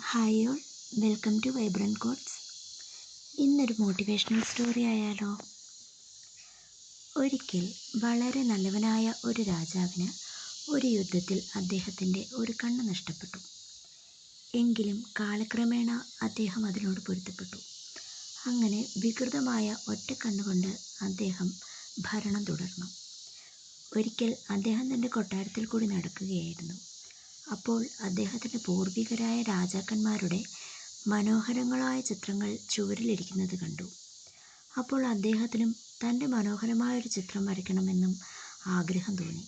Hi all, welcome to vibrant quotes. ഇന്നൊരു motivational story ആയാലോ? ഒരിക്കൽ വളരെ നല്ലവനായ ഒരു രാജാവിന് ഒരു യുദ്ധത്തിൽ അദ്ദേഹത്തിൻ്റെ ഒരു കണ്ണ് നഷ്ടപ്പെട്ടു. എങ്കിലും കാലക്രമേണ അദ്ദേഹം അതിനോട് പൊരുത്തപ്പെട്ടു. അങ്ങനെ വികൃതമായ ഒറ്റ കണ്ണുകൊണ്ട് അദ്ദേഹം ഭരണം തുടർന്നു. ഒരിക്കൽ അദ്ദേഹം തൻ്റെ കൊട്ടാരത്തിൽ കൂടി നടക്കുകയായിരുന്നു. അപ്പോൾ അദ്ദേഹത്തിൻ്റെ പൂർവികരായ രാജാക്കന്മാരുടെ മനോഹരങ്ങളായ ചിത്രങ്ങൾ ചുവരിലിരിക്കുന്നത് കണ്ടു. അപ്പോൾ അദ്ദേഹത്തിനും തൻ്റെ മനോഹരമായൊരു ചിത്രം വരയ്ക്കണമെന്നും ആഗ്രഹം തോന്നി.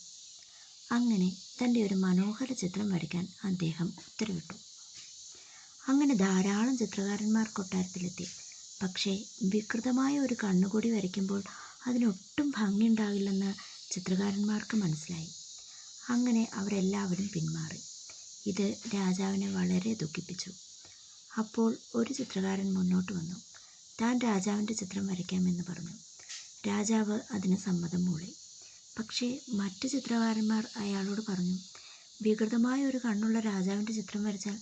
അങ്ങനെ തൻ്റെ ഒരു മനോഹര ചിത്രം വരയ്ക്കാൻ അദ്ദേഹം ഉത്തരവിട്ടു. അങ്ങനെ ധാരാളം ചിത്രകാരന്മാർ കൊട്ടാരത്തിലെത്തി. പക്ഷേ വികൃതമായ ഒരു കണ്ണുകൂടി വരയ്ക്കുമ്പോൾ അതിനൊട്ടും ഭംഗിയുണ്ടാകില്ലെന്ന് ചിത്രകാരന്മാർക്ക് മനസ്സിലായി. അങ്ങനെ അവരെല്ലാവരും പിന്മാറി. ഇത് രാജാവിനെ വളരെ ദുഃഖിപ്പിച്ചു. അപ്പോൾ ഒരു ചിത്രകാരൻ മുന്നോട്ട് വന്നു. താൻ രാജാവിൻ്റെ ചിത്രം വരയ്ക്കാമെന്ന് പറഞ്ഞു. രാജാവ് അതിന് സമ്മതം മൂളി. പക്ഷേ മറ്റു ചിത്രകാരന്മാർ അയാളോട് പറഞ്ഞു, വികൃതമായ ഒരു കണ്ണുള്ള രാജാവിൻ്റെ ചിത്രം വരച്ചാൽ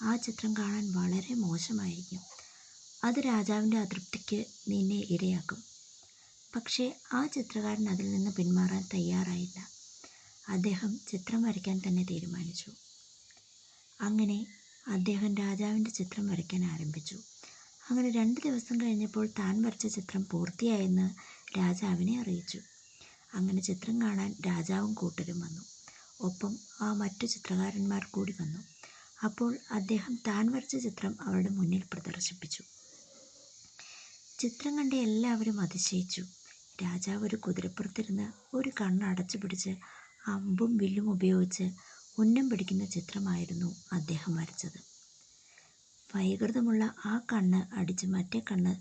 ആ ചിത്രം കാണാൻ വളരെ മോശമായിരിക്കും. അത് രാജാവിൻ്റെ അതൃപ്തിക്ക് നിന്നെ ഇരയാക്കും. പക്ഷേ ആ ചിത്രകാരൻ അതിൽ നിന്ന് പിന്മാറാൻ തയ്യാറായില്ല. അദ്ദേഹം ചിത്രം വരയ്ക്കാൻ തന്നെ തീരുമാനിച്ചു. അങ്ങനെ അദ്ദേഹം രാജാവിൻ്റെ ചിത്രം വരയ്ക്കാൻ ആരംഭിച്ചു. അങ്ങനെ 2 ദിവസം കഴിഞ്ഞപ്പോൾ താൻ വരച്ച ചിത്രം പൂർത്തിയായെന്ന് രാജാവിനെ അറിയിച്ചു. അങ്ങനെ ചിത്രം കാണാൻ രാജാവും കൂട്ടരും വന്നു. ഒപ്പം ആ മറ്റു ചിത്രകാരന്മാർ കൂടി വന്നു. അപ്പോൾ അദ്ദേഹം താൻ വരച്ച ചിത്രം അവരുടെ മുന്നിൽ പ്രദർശിപ്പിച്ചു. ചിത്രം കണ്ട് എല്ലാവരും അതിശയിച്ചു. രാജാവ് ഒരു കുതിരപ്പുറത്തിരുന്ന് ഒരു കണ്ണ് അടച്ചു പിടിച്ച് അമ്പും വില്ലും ഉപയോഗിച്ച് ഉന്നം പിടിക്കുന്ന ചിത്രമായിരുന്നു അദ്ദേഹം വരച്ചത്. വൈകൃതമുള്ള ആ കണ്ണ് അടിച്ച് മറ്റേ കണ്ണ്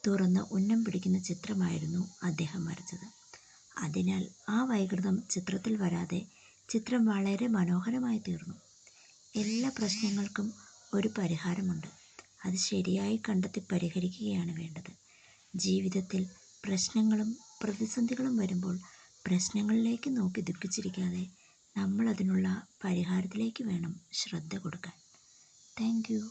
തുറന്ന് ഉന്നം പിടിക്കുന്ന ചിത്രമായിരുന്നു അദ്ദേഹം വരച്ചത്. അതിനാൽ ആ വൈകൃതം ചിത്രത്തിൽ വരാതെ ചിത്രം വളരെ മനോഹരമായി തീർന്നു. എല്ലാ പ്രശ്നങ്ങൾക്കും ഒരു പരിഹാരമുണ്ട്. അത് ശരിയായി കണ്ടെത്തി പരിഹരിക്കുകയാണ് വേണ്ടത്. ജീവിതത്തിൽ പ്രശ്നങ്ങളും പ്രതിസന്ധികളും വരുമ്പോൾ പ്രശ്നങ്ങളിലേക്ക് നോക്കി ദുഃഖിച്ചിരിക്കാതെ നമ്മൾ അതിനുള്ള പരിഹാരത്തിലേക്ക് വേണം ശ്രദ്ധ കൊടുക്കാൻ. Thank you.